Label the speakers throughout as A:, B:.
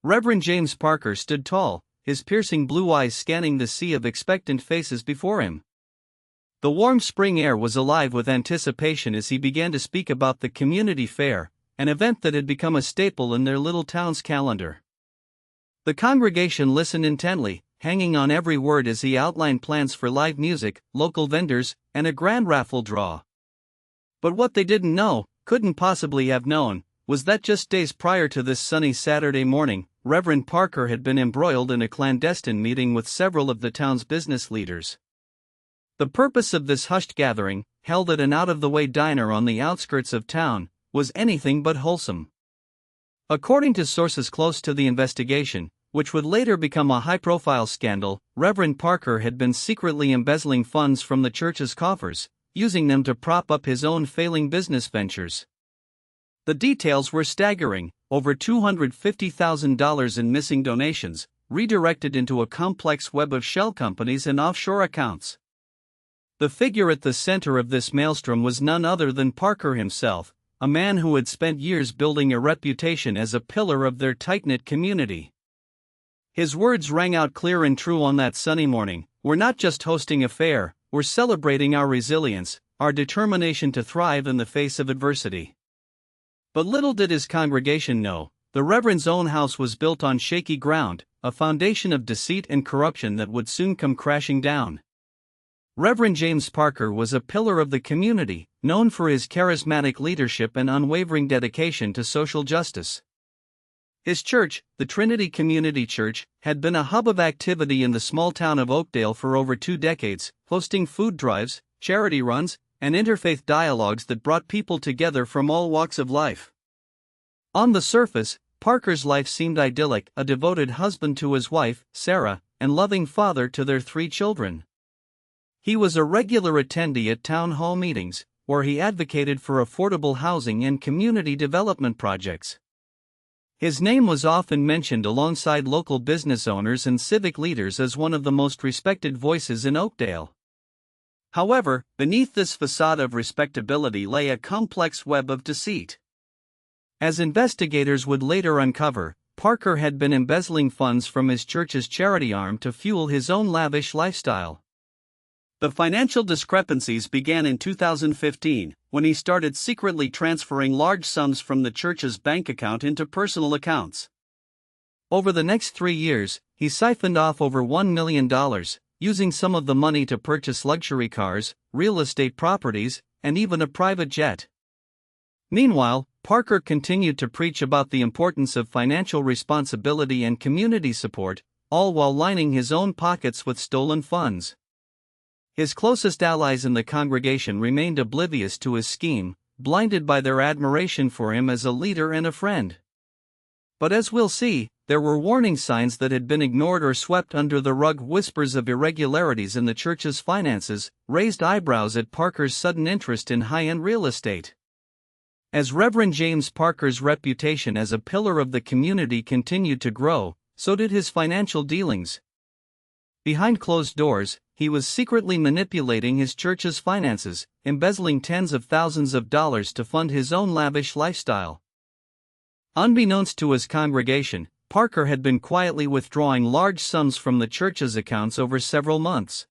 A: Reverend James Parker stood tall, his piercing blue eyes scanning the sea of expectant faces before him. The warm spring air was alive with anticipation as he began to speak about the community fair, an event that had become a staple in their little town's calendar. The congregation listened intently, hanging on every word as he outlined plans for live music, local vendors, and a grand raffle draw. But what they didn't know, couldn't possibly have known, was that just days prior to this sunny Saturday morning, Reverend Parker had been embroiled in a clandestine meeting with several of the town's business leaders. The purpose of this hushed gathering, held at an out-of-the-way diner on the outskirts of town, was anything but wholesome. According to sources close to the investigation, which would later become a high-profile scandal, Reverend Parker had been secretly embezzling funds from the church's coffers, using them to prop up his own failing business ventures. The details were staggering: over $250,000 in missing donations, redirected into a complex web of shell companies and offshore accounts. The figure at the center of this maelstrom was none other than Parker himself, a man who had spent years building a reputation as a pillar of their tight-knit community. His words rang out clear and true on that sunny morning: "We're not just hosting a fair, we're celebrating our resilience, our determination to thrive in the face of adversity." But little did his congregation know, the Reverend's own house was built on shaky ground, a foundation of deceit and corruption that would soon come crashing down. Reverend James Parker was a pillar of the community, known for his charismatic leadership and unwavering dedication to social justice. His church, the Trinity Community Church, had been a hub of activity in the small town of Oakdale for over 2 decades, hosting food drives, charity runs, and interfaith dialogues that brought people together from all walks of life. On the surface, Parker's life seemed idyllic: a devoted husband to his wife, Sarah, and loving father to their 3 children. He was a regular attendee at town hall meetings, where he advocated for affordable housing and community development projects. His name was often mentioned alongside local business owners and civic leaders as one of the most respected voices in Oakdale. However, beneath this facade of respectability lay a complex web of deceit. As investigators would later uncover, Parker had been embezzling funds from his church's charity arm to fuel his own lavish lifestyle. The financial discrepancies began in 2015, when he started secretly transferring large sums from the church's bank account into personal accounts. Over the next 3 years, he siphoned off over $1 million, using some of the money to purchase luxury cars, real estate properties, and even a private jet. Meanwhile, Parker continued to preach about the importance of financial responsibility and community support, all while lining his own pockets with stolen funds. His closest allies in the congregation remained oblivious to his scheme, blinded by their admiration for him as a leader and a friend. But as we'll see, there were warning signs that had been ignored or swept under the rug. Whispers of irregularities in the church's finances raised eyebrows at Parker's sudden interest in high-end real estate. As Reverend James Parker's reputation as a pillar of the community continued to grow, so did his financial dealings. Behind closed doors, he was secretly manipulating his church's finances, embezzling tens of thousands of dollars to fund his own lavish lifestyle. Unbeknownst to his congregation, Parker had been quietly withdrawing large sums from the church's accounts over several months.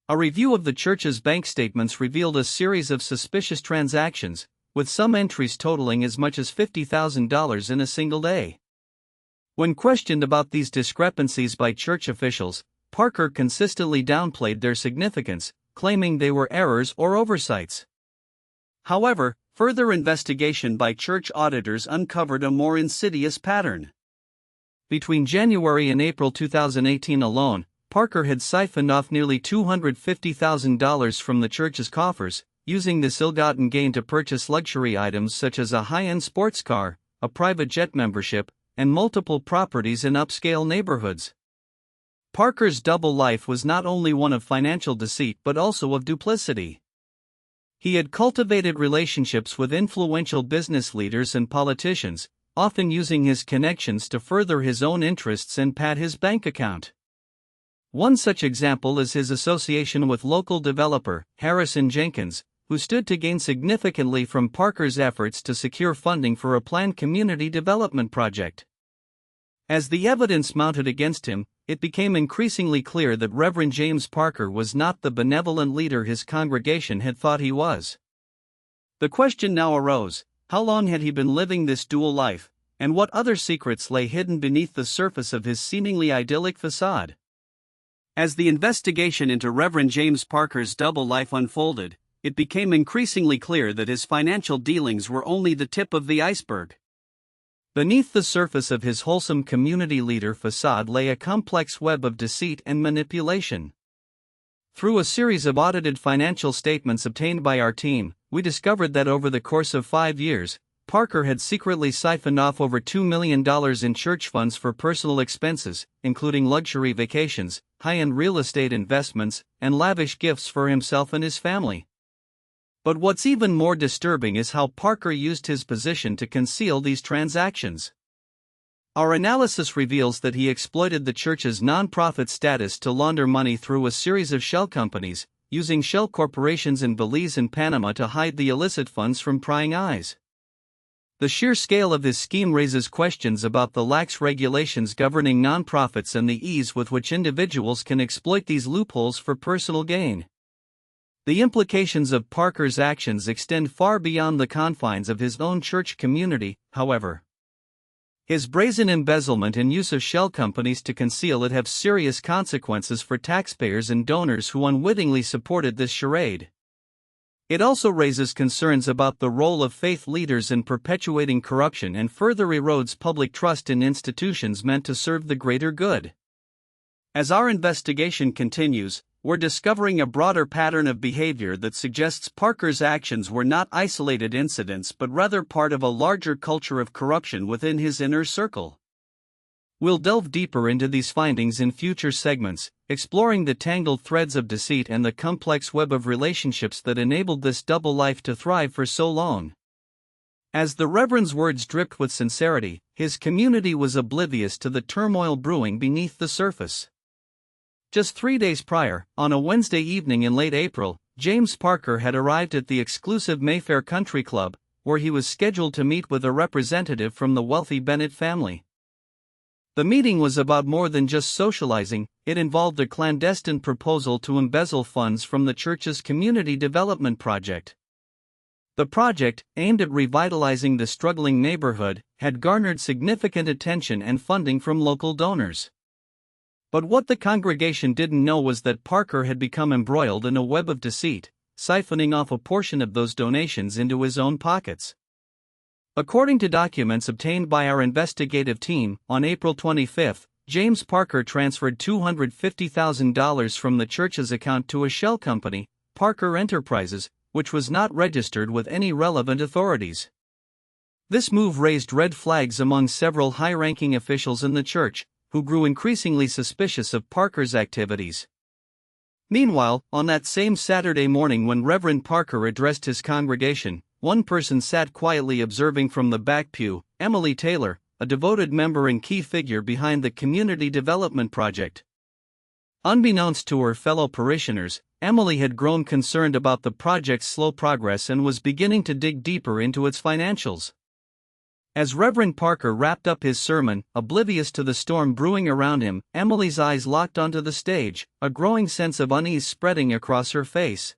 A: A review of the church's bank statements revealed a series of suspicious transactions, with some entries totaling as much as $50,000 in a single day. When questioned about these discrepancies by church officials, Parker consistently downplayed their significance, claiming they were errors or oversights. However, further investigation by church auditors uncovered a more insidious pattern. Between January and April 2018 alone, Parker had siphoned off nearly $250,000 from the church's coffers, using this ill-gotten gain to purchase luxury items such as a high-end sports car, a private jet membership, and multiple properties in upscale neighborhoods. Parker's double life was not only one of financial deceit but also of duplicity. He had cultivated relationships with influential business leaders and politicians, often using his connections to further his own interests and pad his bank account. One such example is his association with local developer Harrison Jenkins, who stood to gain significantly from Parker's efforts to secure funding for a planned community development project. As the evidence mounted against him, it became increasingly clear that Reverend James Parker was not the benevolent leader his congregation had thought he was. The question now arose: how long had he been living this dual life, and what other secrets lay hidden beneath the surface of his seemingly idyllic facade? As the investigation into Reverend James Parker's double life unfolded, it became increasingly clear that his financial dealings were only the tip of the iceberg. Beneath the surface of his wholesome community leader facade lay a complex web of deceit and manipulation. Through a series of audited financial statements obtained by our team, we discovered that over the course of 5 years, Parker had secretly siphoned off over $2 million in church funds for personal expenses, including luxury vacations, high-end real estate investments, and lavish gifts for himself and his family. But what's even more disturbing is how Parker used his position to conceal these transactions. Our analysis reveals that he exploited the church's nonprofit status to launder money through a series of shell companies, using shell corporations in Belize and Panama to hide the illicit funds from prying eyes. The sheer scale of his scheme raises questions about the lax regulations governing nonprofits and the ease with which individuals can exploit these loopholes for personal gain. The implications of Parker's actions extend far beyond the confines of his own church community, however. His brazen embezzlement and use of shell companies to conceal it have serious consequences for taxpayers and donors who unwittingly supported this charade. It also raises concerns about the role of faith leaders in perpetuating corruption and further erodes public trust in institutions meant to serve the greater good. As our investigation continues, we're discovering a broader pattern of behavior that suggests Parker's actions were not isolated incidents but rather part of a larger culture of corruption within his inner circle. We'll delve deeper into these findings in future segments, exploring the tangled threads of deceit and the complex web of relationships that enabled this double life to thrive for so long. As the Reverend's words dripped with sincerity, his community was oblivious to the turmoil brewing beneath the surface. Just 3 days prior, on a Wednesday evening in late April, James Parker had arrived at the exclusive Mayfair Country Club, where he was scheduled to meet with a representative from the wealthy Bennett family. The meeting was about more than just socializing. It involved a clandestine proposal to embezzle funds from the church's community development project. The project, aimed at revitalizing the struggling neighborhood, had garnered significant attention and funding from local donors. But what the congregation didn't know was that Parker had become embroiled in a web of deceit, siphoning off a portion of those donations into his own pockets. According to documents obtained by our investigative team, on April 25, James Parker transferred $250,000 from the church's account to a shell company, Parker Enterprises, which was not registered with any relevant authorities. This move raised red flags among several high-ranking officials in the church, who grew increasingly suspicious of Parker's activities. Meanwhile, on that same Saturday morning when Reverend Parker addressed his congregation, one person sat quietly observing from the back pew: Emily Taylor, a devoted member and key figure behind the community development project. Unbeknownst to her fellow parishioners, Emily had grown concerned about the project's slow progress and was beginning to dig deeper into its financials. As Reverend Parker wrapped up his sermon, oblivious to the storm brewing around him, Emily's eyes locked onto the stage, a growing sense of unease spreading across her face.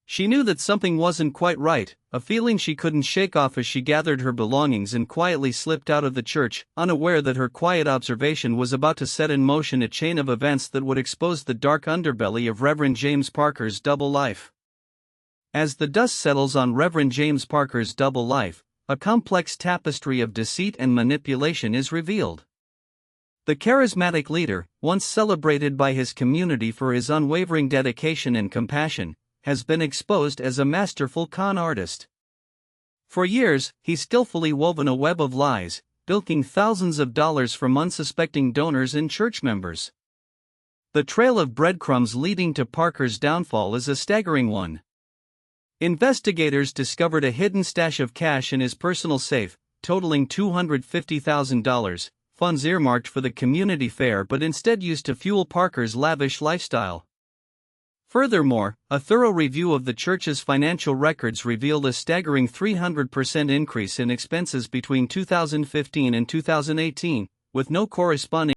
A: She knew that something wasn't quite right, a feeling she couldn't shake off as she gathered her belongings and quietly slipped out of the church, unaware that her quiet observation was about to set in motion a chain of events that would expose the dark underbelly of Reverend James Parker's double life. As the dust settles on Reverend James Parker's double life, a complex tapestry of deceit and manipulation is revealed. The charismatic leader, once celebrated by his community for his unwavering dedication and compassion, has been exposed as a masterful con artist. For years, he's skillfully woven a web of lies, bilking thousands of dollars from unsuspecting donors and church members. The trail of breadcrumbs leading to Parker's downfall is a staggering one. Investigators discovered a hidden stash of cash in his personal safe, totaling $250,000, funds earmarked for the community fair but instead used to fuel Parker's lavish lifestyle. Furthermore, a thorough review of the church's financial records revealed a staggering 300% increase in expenses between 2015 and 2018, with no corresponding